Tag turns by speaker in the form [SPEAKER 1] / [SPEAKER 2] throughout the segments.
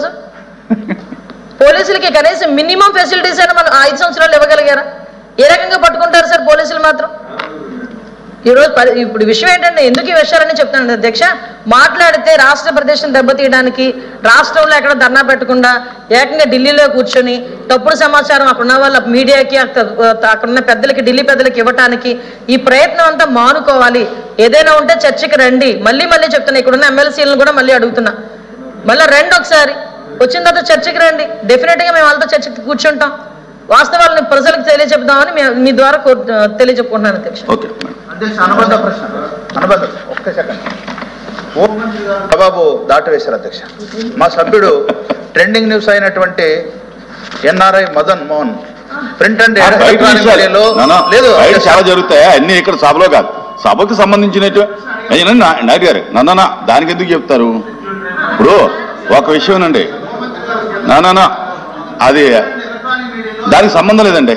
[SPEAKER 1] ఈరోజు పోలీసులకి కనీసం మినిమం ఫెసిలిటీస్ అయినా మనం 5 సంవత్సరాలు ఇవ్వగలిగారా? ఏ రకంగా పట్టుకుంటారు సార్ పోలీసులు మాత్రం? ఈరోజు ఇప్పుడు విషయం ఏంటంటే ఎందుకు ఈ విషయాలని చెప్తాను అధ్యక్ష, మాట్లాడితే రాష్ట్ర ప్రదేశం దెబ్బతీయడానికి రాష్ట్రంలో ఎక్కడ ధర్నా పెట్టకుండా ఏకంగా ఢిల్లీలో కూర్చొని తప్పుడు సమాచారం అక్కడున్న వాళ్ళ మీడియాకి అక్కడున్న పెద్దలకి ఢిల్లీ పెద్దలకి ఇవ్వటానికి ఈ ప్రయత్నం అంతా మానుకోవాలి. ఏదైనా ఉంటే చర్చకి రండి. మళ్ళీ చెప్తున్నా, ఇక్కడున్న ఎమ్మెల్సీలను కూడా మళ్ళీ అడుగుతున్నా, మళ్ళీ రండి ఒకసారి, వచ్చిన తర్వాత చర్చకి రండి. డెఫినెట్గా మేము వాళ్ళతో చర్చకి కూర్చుంటాం, వాస్తవాలను ప్రజలకు తెలియజెప్దామని మీ ద్వారా తెలియజెప్పుకుంటున్నాను అధ్యక్ష.
[SPEAKER 2] బాబు దాటవేశారు అధ్యక్ష. మా సభ్యుడు ట్రెండింగ్ న్యూస్ అయినటువంటి NRI Madan Mohan print and
[SPEAKER 3] లేదు చాలా జరుగుతాయి అన్ని ఇక్కడ సభలో కాదు, సభకు సంబంధించినట్టు నాయుడు గారు నాన్న దానికి ఎందుకు చెప్తారు? ఇప్పుడు ఒక విషయం అండి నాన్న, అది దానికి సంబంధం లేదండి,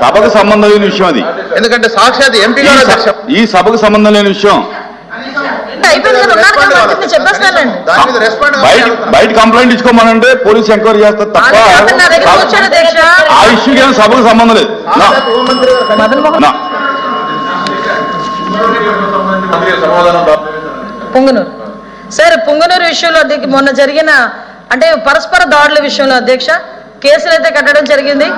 [SPEAKER 3] సభకు సంబంధం లేని విషయం అది.
[SPEAKER 2] ఎందుకంటే సాక్షాత్ ఎంపీ
[SPEAKER 3] ఈ సభకు సంబంధం లేని విషయం. బయట కంప్లైంట్ ఇచ్చుకోమనంటే పోలీసు ఎంక్వైరీ చేస్తారు తప్ప ఆ ఇష్యూకి ఏమైనా సభకు సంబంధం లేదు.
[SPEAKER 1] పొంగునూరు సార్, పొంగునూరు విషయంలో మొన్న జరిగిన అంటే పరస్పర దాడుల విషయంలో అధ్యక్ష కేసులు అయితే కట్టడం జరిగింది.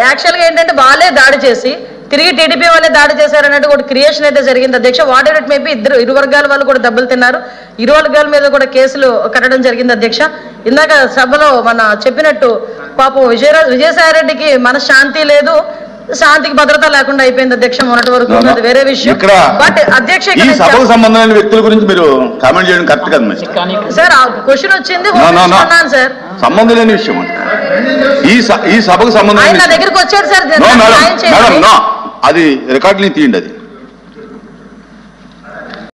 [SPEAKER 1] యాక్చువల్గా ఏంటంటే వాళ్ళే దాడి చేసి తిరిగి టీడీపీ వాళ్ళే దాడి చేశారన్నట్టు ఒక క్రియేషన్ అయితే జరిగింది అధ్యక్ష. What ever it may be ఇరు వర్గాల వాళ్ళు కూడా దెబ్బలు తిన్నారు, ఇరు వర్గాల మీద కూడా కేసులు కట్టడం జరిగింది అధ్యక్ష. ఇందాక సభలో మన చెప్పినట్టు పాపం విజయసాయిరెడ్డికి మన శాంతి లేదు, శాంతికి భద్రత లేకుండా అయిపోయింది అధ్యక్ష మొన్నటి వరకు. అది వేరే విషయం. బట్ అధ్యక్ష
[SPEAKER 3] సభకు సంబంధమైన వ్యక్తుల గురించి మీరు కామెంట్ చేయడం కరెక్ట్ కదా
[SPEAKER 1] సార్. క్వశ్చన్ వచ్చింది సార్,
[SPEAKER 3] సంబంధం లేని విషయం ఈ సభకు సంబంధం
[SPEAKER 1] దగ్గరికి వచ్చారు సార్,
[SPEAKER 3] అది రికార్డుని తీయండి, అది